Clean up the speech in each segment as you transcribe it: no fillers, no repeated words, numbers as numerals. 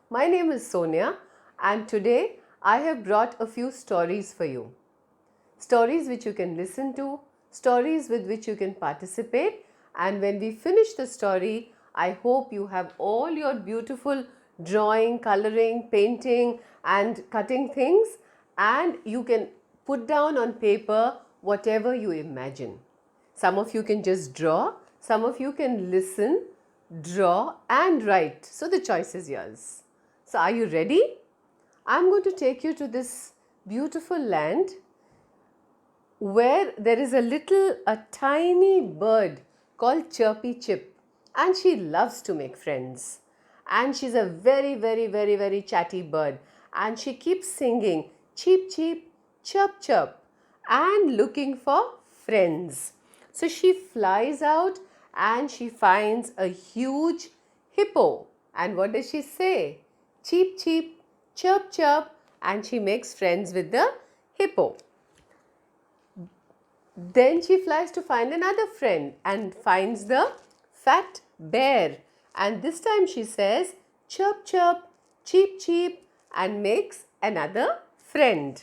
My name is Sonia and today I have brought a few stories for you. Stories which you can listen to, stories with which you can participate, and when we finish the story, I hope you have all your beautiful drawing, coloring, painting and cutting things, and you can put down on paper whatever you imagine. Some of you can just draw, some of you can listen, draw and write. So the choice is yours. So are you ready? I'm going to take you to this beautiful land where there is a tiny bird called Chirpy Chip, and she loves to make friends. And she's a very chatty bird, and she keeps singing cheep cheep, chirp chirp and looking for friends. So she flies out and she finds a huge hippo. And what does she say? Cheep cheep, chirp chirp, and she makes friends with the hippo. Then she flies to find another friend and finds the fat bear. And this time she says chirp chirp, cheep cheep and makes another friend.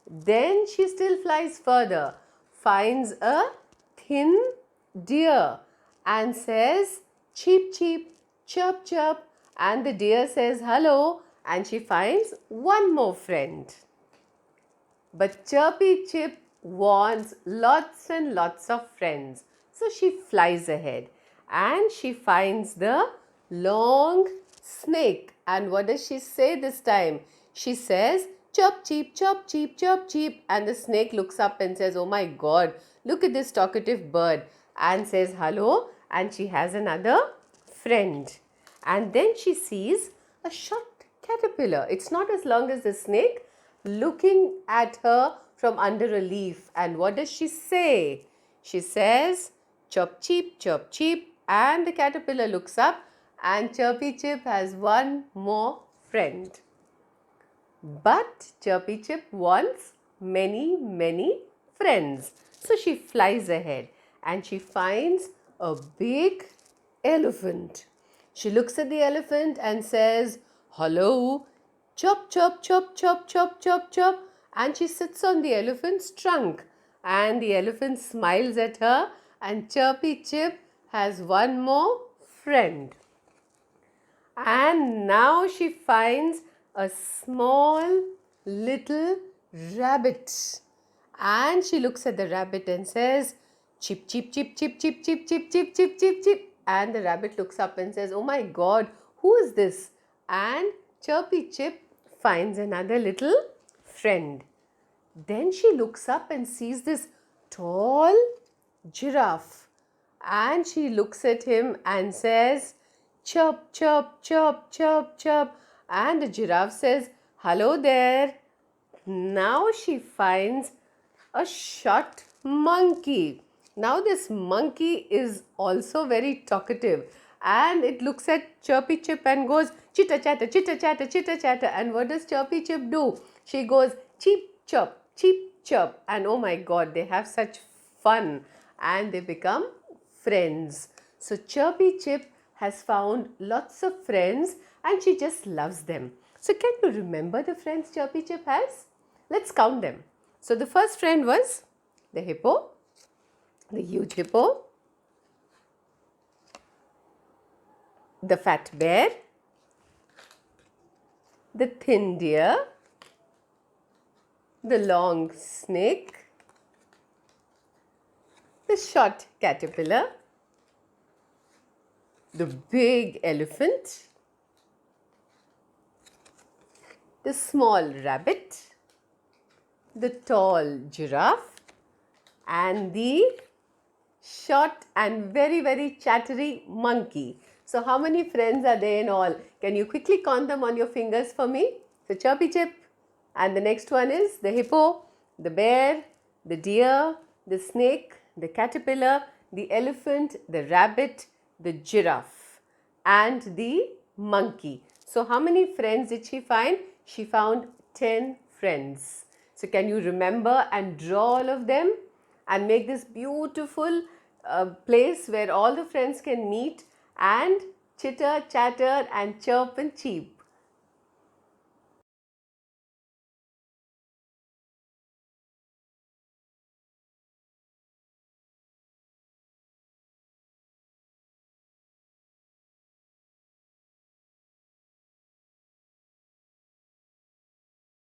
Then she still flies further, finds a thin deer and says cheep cheep, chirp chirp, and the deer says hello and she finds one more friend. But Chirpy Chip wants lots and lots of friends. So she flies ahead and she finds the long snake. And what does she say this time? She says, chirp cheep, chirp cheep, chirp cheep. And the snake looks up and says, oh my God, look at this talkative bird. And says hello, and she has another friend. And then she sees a short caterpillar. It's not as long as the snake, looking at her from under a leaf. And what does she say? She says, chirp cheep, and the caterpillar looks up and Chirpy Chip has one more friend. But Chirpy Chip wants many friends. So she flies ahead and she finds a big elephant. She looks at the elephant and says, hello, chop, chop, chop, chop, chop, chop, chop. And she sits on the elephant's trunk. And the elephant smiles at her and Chirpy Chip has one more friend. And now she finds a small little rabbit. And she looks at the rabbit and says, chip, chip, chip, chip, chip, chip, chip, chip, chip, chip, chip. And the rabbit looks up and says, oh my God, who is this? And Chirpy Chip finds another little friend. Then she looks up and sees this tall giraffe. And she looks at him and says, chirp, chirp, chirp, chirp, chirp. And the giraffe says, hello there. Now she finds a short monkey. Now this monkey is also very talkative and it looks at Chirpy Chip and goes chitter chatter, chitter chatter, chitter chatter. And what does Chirpy Chip do? She goes cheep chirp, and oh my God, they have such fun and they become friends. So Chirpy Chip has found lots of friends and she just loves them. So can you remember the friends Chirpy Chip has? Let's count them. So the first friend was the hippo, the huge hippo, the fat bear, the thin deer, the long snake, the short caterpillar, the big elephant, the small rabbit, the tall giraffe, and the short and very chattery monkey. So how many friends are there in all? Can you quickly count them on your fingers for me? So Chirpy Chip, and the next one is the hippo, the bear, the deer, the snake, the caterpillar, the elephant, the rabbit, the giraffe and the monkey. So how many friends did she find? She found 10 friends. So can you remember and draw all of them and make this beautiful place where all the friends can meet and chitter, chatter and chirp and cheep.